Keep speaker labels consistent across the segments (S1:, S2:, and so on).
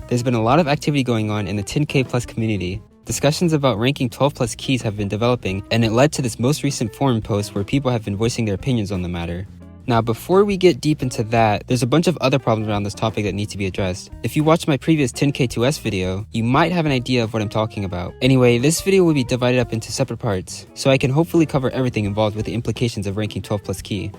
S1: There's been a lot of activity going on in the 10K plus community. Discussions about ranking 12 plus keys have been developing, and it led to this most recent forum post where people have been voicing their opinions on the matter. Now, before we get deep into that, there's a bunch of other problems around this topic that need to be addressed. If you watched my previous 10K2S video, you might have an idea of what I'm talking about. Anyway, this video will be divided up into separate parts, so I can hopefully cover everything involved with the implications of ranking 12 plus key.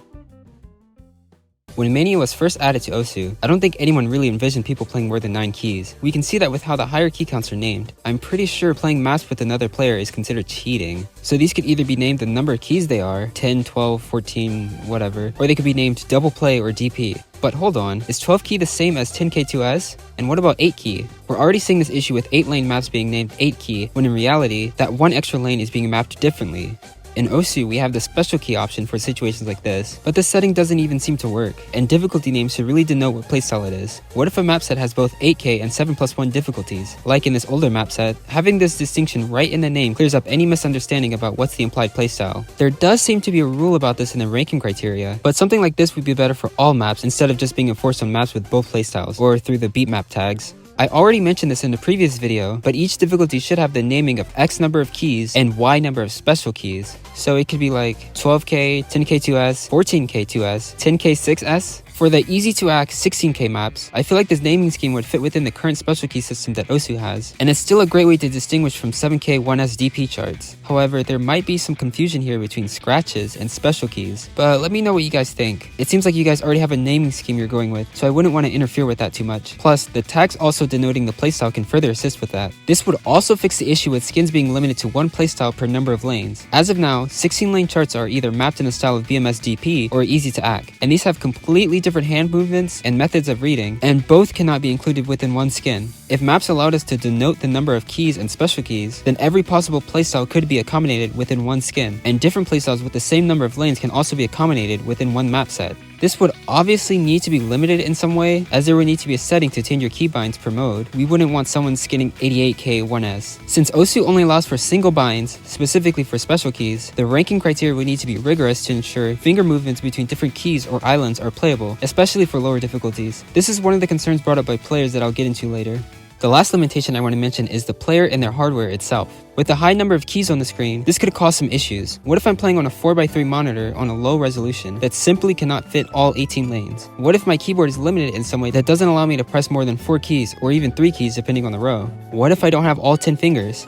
S1: When Mania was first added to Osu, I don't think anyone really envisioned people playing more than 9 keys. We can see that with how the higher key counts are named. I'm pretty sure playing maps with another player is considered cheating. So these could either be named the number of keys they are, 10, 12, 14, whatever, or they could be named double play or DP. But hold on, is 12 key the same as 10K2S? And what about 8 key? We're already seeing this issue with 8 lane maps being named 8 key, when in reality, that one extra lane is being mapped differently. In Osu, we have the special key option for situations like this, but this setting doesn't even seem to work, and difficulty names should really denote what playstyle it is. What if a map set has both 8K and 7+1 difficulties? Like in this older map set, having this distinction right in the name clears up any misunderstanding about what's the implied playstyle. There does seem to be a rule about this in the ranking criteria, but something like this would be better for all maps instead of just being enforced on maps with both playstyles, or through the beatmap tags. I already mentioned this in the previous video, but each difficulty should have the naming of X number of keys and Y number of special keys. So it could be like 12K, 10K2S, 14K2S, 10K6S. For the easy to act 16K maps, I feel like this naming scheme would fit within the current special key system that Osu has, and it's still a great way to distinguish from 7K 1S DP charts. However, there might be some confusion here between scratches and special keys, but let me know what you guys think. It seems like you guys already have a naming scheme you're going with, so I wouldn't want to interfere with that too much. Plus, the tags also denoting the playstyle can further assist with that. This would also fix the issue with skins being limited to one playstyle per number of lanes. As of now, 16 lane charts are either mapped in a style of BMS DP or easy to act, and these have completely different hand movements and methods of reading, and both cannot be included within one skin. If maps allowed us to denote the number of keys and special keys, then every possible playstyle could be accommodated within one skin, and different playstyles with the same number of lanes can also be accommodated within one map set. This would obviously need to be limited in some way, as there would need to be a setting to change your keybinds per mode. We wouldn't want someone skinning 88K 1S. Since Osu only allows for single binds, specifically for special keys, the ranking criteria would need to be rigorous to ensure finger movements between different keys or islands are playable, especially for lower difficulties. This is one of the concerns brought up by players that I'll get into later. The last limitation I want to mention is the player and their hardware itself. With the high number of keys on the screen, this could cause some issues. What if I'm playing on a 4x3 monitor on a low resolution that simply cannot fit all 18 lanes? What if my keyboard is limited in some way that doesn't allow me to press more than 4 keys or even 3 keys depending on the row? What if I don't have all 10 fingers?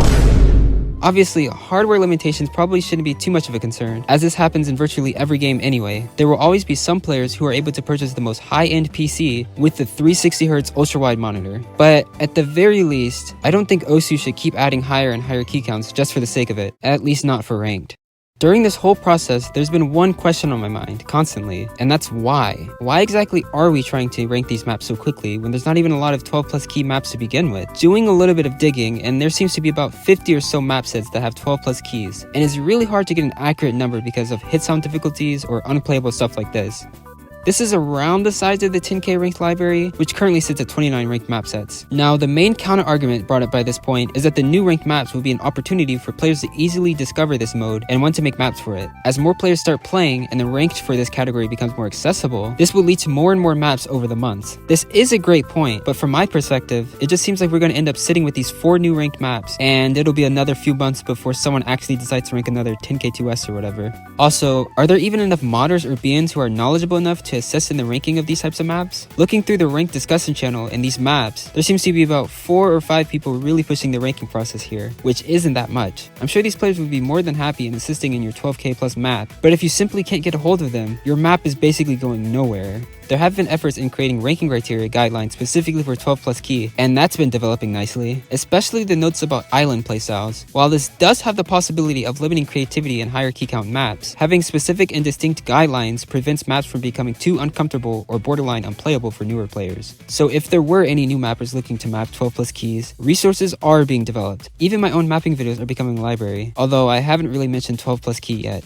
S1: Obviously, hardware limitations probably shouldn't be too much of a concern, as this happens in virtually every game anyway. There will always be some players who are able to purchase the most high-end PC with the 360Hz ultra-wide monitor. But at the very least, I don't think Osu should keep adding higher and higher key counts just for the sake of it, at least not for ranked. During this whole process, there's been one question on my mind, constantly, and that's why. Why exactly are we trying to rank these maps so quickly when there's not even a lot of 12 plus key maps to begin with? Doing a little bit of digging, and there seems to be about 50 or so map sets that have 12 plus keys, and it's really hard to get an accurate number because of hit sound difficulties or unplayable stuff like this. This is around the size of the 10K ranked library, which currently sits at 29 ranked map sets. Now, the main counter argument brought up by this point is that the new ranked maps will be an opportunity for players to easily discover this mode and want to make maps for it. As more players start playing and the ranked for this category becomes more accessible, this will lead to more and more maps over the months. This is a great point, but from my perspective, it just seems like we're going to end up sitting with these 4 new ranked maps, and it'll be another few months before someone actually decides to rank another 10K2S or whatever. Also, are there even enough modders or BNs who are knowledgeable enough to assist in the ranking of these types of maps? Looking through the ranked discussion channel in these maps, there seems to be about 4 or 5 people really pushing the ranking process here, which isn't that much. I'm sure these players would be more than happy in assisting in your 12K plus map, but if you simply can't get a hold of them, your map is basically going nowhere. There have been efforts in creating ranking criteria guidelines specifically for 12 plus key, and that's been developing nicely, especially the notes about island playstyles. While this does have the possibility of limiting creativity in higher key count maps, having specific and distinct guidelines prevents maps from becoming too uncomfortable or borderline unplayable for newer players. So if there were any new mappers looking to map 12 plus keys, resources are being developed. Even my own mapping videos are becoming a library, although I haven't really mentioned 12 plus key yet.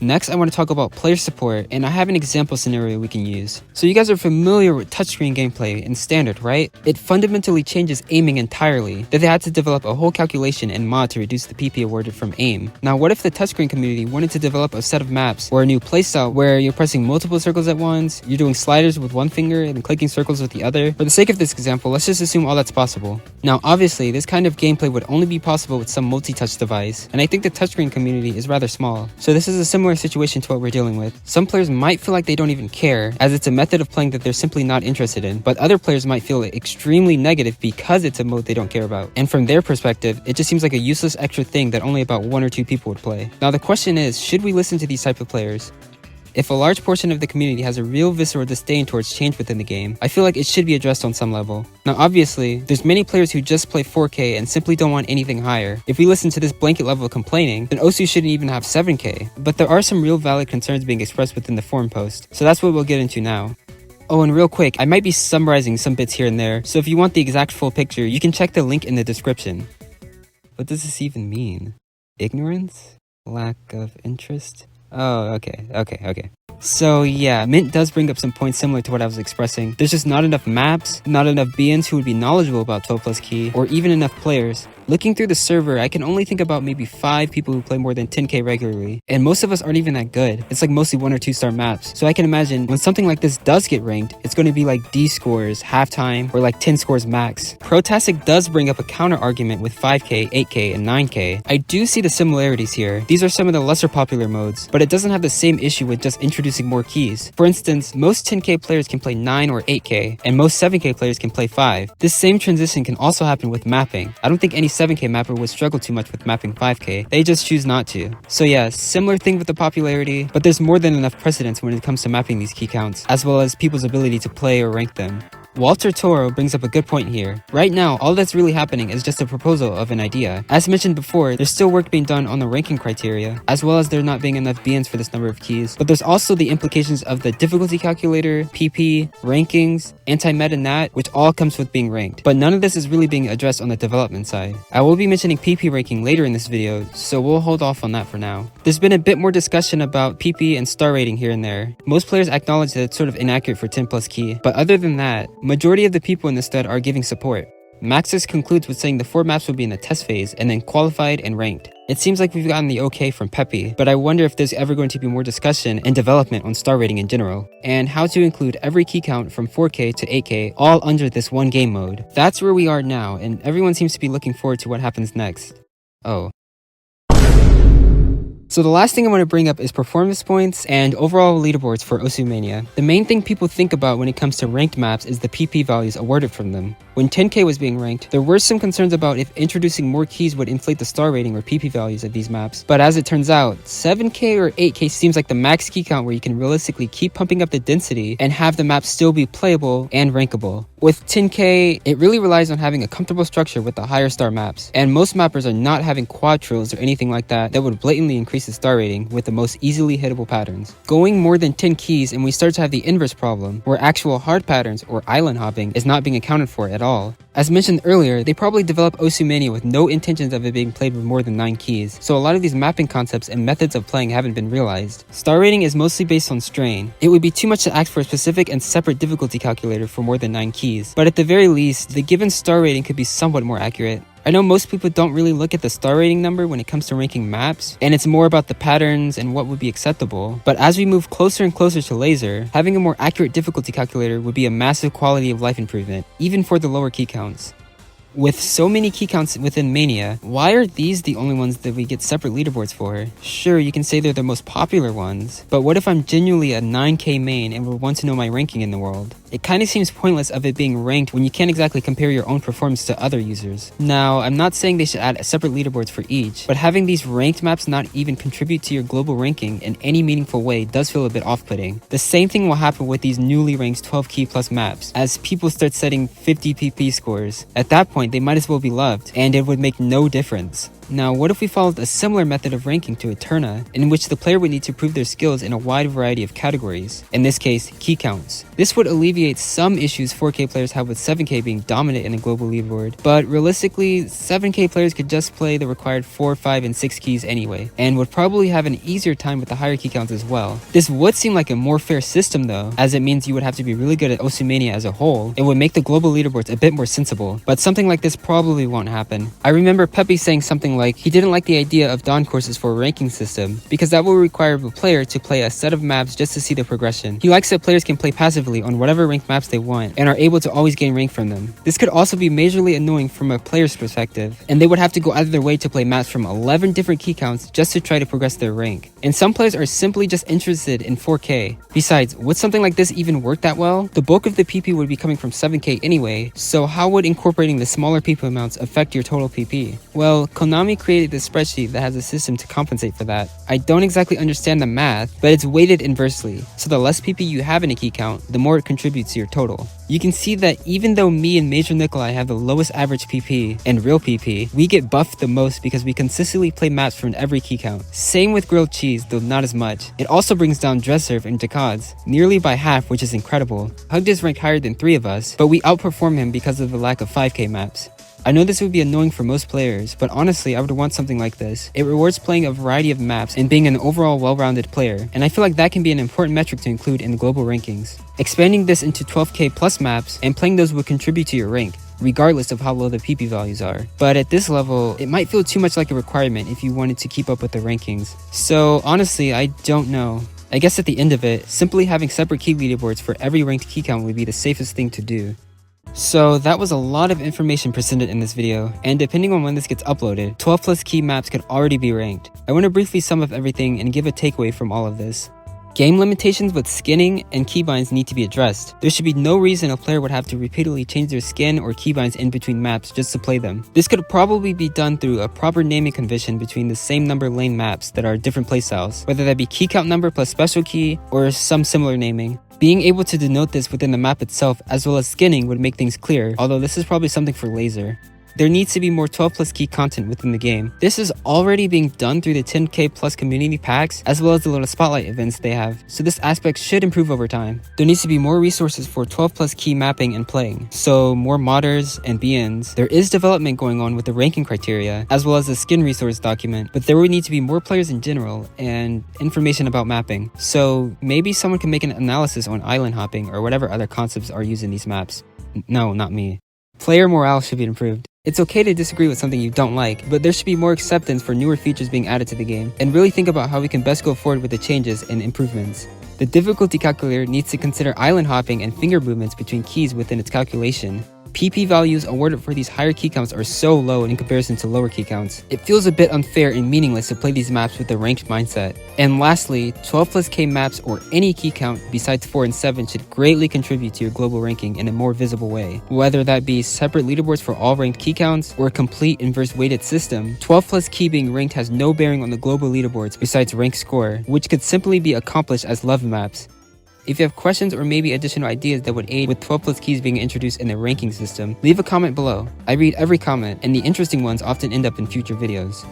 S1: Next, I want to talk about player support, and I have an example scenario we can use. So you guys are familiar with touchscreen gameplay in Standard, right? It fundamentally changes aiming entirely, that they had to develop a whole calculation and mod to reduce the PP awarded from aim. Now what if the touchscreen community wanted to develop a set of maps or a new playstyle where you're pressing multiple circles at once, you're doing sliders with one finger and clicking circles with the other? For the sake of this example, let's just assume all that's possible. Now obviously, this kind of gameplay would only be possible with some multi-touch device, and I think the touchscreen community is rather small. So this is a similar situation to what we're dealing with. Some players might feel like they don't even care, as it's a method of playing that they're simply not interested in, but other players might feel extremely negative because it's a mode they don't care about. And from their perspective, it just seems like a useless extra thing that only about 1 or 2 people would play. Now the question is, should we listen to these type of players? If a large portion of the community has a real visceral disdain towards change within the game, I feel like it should be addressed on some level. Now obviously, there's many players who just play 4K and simply don't want anything higher. If we listen to this blanket level of complaining, then OSU shouldn't even have 7K. But there are some real valid concerns being expressed within the forum post, so that's what we'll get into now. Oh, and real quick, I might be summarizing some bits here and there, so if you want the exact full picture, you can check the link in the description. What does this even mean? Ignorance? Lack of interest? Oh, okay. So yeah, Mint does bring up some points similar to what I was expressing. There's just not enough maps, not enough BNs who would be knowledgeable about 12+ key, or even enough players. Looking through the server, I can only think about maybe 5 people who play more than 10k regularly, and most of us aren't even that good. It's like mostly 1 or 2 star maps. So I can imagine when something like this does get ranked, it's going to be like D scores, halftime, or like 10 scores max. Protastic does bring up a counter argument with 5k, 8k, and 9k. I do see the similarities here. These are some of the lesser popular modes, but it doesn't have the same issue with just introducing more keys. For instance, most 10k players can play 9 or 8k, and most 7k players can play 5. This same transition can also happen with mapping. I don't think any 7k mapper would struggle too much with mapping 5k, they just choose not to. So yeah, similar thing with the popularity, but there's more than enough precedence when it comes to mapping these key counts, as well as people's ability to play or rank them. Walter Toro brings up a good point here. Right now, all that's really happening is just a proposal of an idea. As mentioned before, there's still work being done on the ranking criteria, as well as there not being enough BNs for this number of keys. But there's also the implications of the difficulty calculator, PP, rankings, anti-meta nat, which all comes with being ranked. But none of this is really being addressed on the development side. I will be mentioning PP ranking later in this video, so we'll hold off on that for now. There's been a bit more discussion about PP and star rating here and there. Most players acknowledge that it's sort of inaccurate for 10+ key, but other than that, majority of the people in this thread are giving support. Maxis concludes with saying the 4 maps will be in the test phase and then qualified and ranked. It seems like we've gotten the okay from Peppy, but I wonder if there's ever going to be more discussion and development on star rating in general, and how to include every key count from 4K to 8K all under this one game mode. That's where we are now, and everyone seems to be looking forward to what happens next. Oh. So the last thing I want to bring up is performance points and overall leaderboards for OSU Mania. The main thing people think about when it comes to ranked maps is the PP values awarded from them. When 10k was being ranked, there were some concerns about if introducing more keys would inflate the star rating or PP values of these maps. But as it turns out, 7k or 8k seems like the max key count where you can realistically keep pumping up the density and have the map still be playable and rankable. With 10k, it really relies on having a comfortable structure with the higher star maps, and most mappers are not having quad trills or anything like that would blatantly increase the star rating with the most easily hittable patterns. Going more than 10 keys and we start to have the inverse problem, where actual hard patterns or island hopping is not being accounted for at all. As mentioned earlier, they probably developed OSU Mania with no intentions of it being played with more than 9 keys, so a lot of these mapping concepts and methods of playing haven't been realized. Star rating is mostly based on strain. It would be too much to ask for a specific and separate difficulty calculator for more than 9 keys, but at the very least, the given star rating could be somewhat more accurate. I know most people don't really look at the star rating number when it comes to ranking maps, and it's more about the patterns and what would be acceptable. But as we move closer and closer to laser, having a more accurate difficulty calculator would be a massive quality of life improvement, even for the lower key counts. With so many key counts within Mania, why are these the only ones that we get separate leaderboards for? Sure, you can say they're the most popular ones, but what if I'm genuinely a 9k main and would want to know my ranking in the world? It kinda seems pointless of it being ranked when you can't exactly compare your own performance to other users. Now, I'm not saying they should add separate leaderboards for each, but having these ranked maps not even contribute to your global ranking in any meaningful way does feel a bit off-putting. The same thing will happen with these newly ranked 12 key plus maps, as people start setting 50 PP scores. At that point, they might as well be loved, and it would make no difference. Now, what if we followed a similar method of ranking to Eterna, in which the player would need to prove their skills in a wide variety of categories, in this case, key counts. This would alleviate some issues 4K players have with 7K being dominant in a global leaderboard, but realistically, 7K players could just play the required 4, 5, and 6 keys anyway, and would probably have an easier time with the higher key counts as well. This would seem like a more fair system though, as it means you would have to be really good at Mania as a whole. It would make the global leaderboards a bit more sensible, but something like this probably won't happen. I remember Pepe saying something like he didn't like the idea of dawn courses for a ranking system, because that will require the player to play a set of maps just to see the progression. He likes that players can play passively on whatever ranked maps they want, and are able to always gain rank from them. This could also be majorly annoying from a player's perspective, and they would have to go out of their way to play maps from 11 different key counts just to try to progress their rank. And some players are simply just interested in 4K. Besides, would something like this even work that well? The bulk of the PP would be coming from 7K anyway, so how would incorporating the smaller PP amounts affect your total PP? Well, Konami created this spreadsheet that has a system to compensate for that. I don't exactly understand the math, but it's weighted inversely, so the less PP you have in a key count, the more it contributes to your total. You can see that even though me and Major Nikolai have the lowest average PP and real PP, we get buffed the most because we consistently play maps from every key count. Same with Grilled Cheese, though not as much. It also brings down Dresserve and Jakad's nearly by half, which is incredible. Hugged is ranked higher than 3 of us, but we outperform him because of the lack of 5K maps. I know this would be annoying for most players, but honestly I would want something like this. It rewards playing a variety of maps and being an overall well-rounded player, and I feel like that can be an important metric to include in the global rankings. Expanding this into 12K plus maps and playing those would contribute to your rank, regardless of how low the PP values are. But at this level, it might feel too much like a requirement if you wanted to keep up with the rankings. So honestly, I don't know. I guess at the end of it, simply having separate key leaderboards for every ranked key count would be the safest thing to do. So that was a lot of information presented in this video, and depending on when this gets uploaded, 12 plus key maps could already be ranked. I want to briefly sum up everything and give a takeaway from all of this. Game limitations with skinning and keybinds need to be addressed. There should be no reason a player would have to repeatedly change their skin or keybinds in between maps just to play them. This could probably be done through a proper naming convention between the same number lane maps that are different playstyles, whether that be key count number plus special key or some similar naming. Being able to denote this within the map itself as well as skinning would make things clear, although this is probably something for laser. There needs to be more 12 plus key content within the game. This is already being done through the 10K plus community packs as well as the little spotlight events they have, so this aspect should improve over time. There needs to be more resources for 12 plus key mapping and playing, so more modders and BNs. There is development going on with the ranking criteria as well as the skin resource document, but there would need to be more players in general and information about mapping. So maybe someone can make an analysis on island hopping or whatever other concepts are used in these maps. No, not me. Player morale should be improved. It's okay to disagree with something you don't like, but there should be more acceptance for newer features being added to the game, and really think about how we can best go forward with the changes and improvements. The difficulty calculator needs to consider island hopping and finger movements between keys within its calculation. PP values awarded for these higher key counts are so low in comparison to lower key counts. It feels a bit unfair and meaningless to play these maps with a ranked mindset. And lastly, 12 plus K maps or any key count besides 4 and 7 should greatly contribute to your global ranking in a more visible way. Whether that be separate leaderboards for all ranked key counts or a complete inverse weighted system, 12 plus key being ranked has no bearing on the global leaderboards besides rank score, which could simply be accomplished as love maps. If you have questions or maybe additional ideas that would aid with 12 plus keys being introduced in the ranking system, leave a comment below. I read every comment, and the interesting ones often end up in future videos.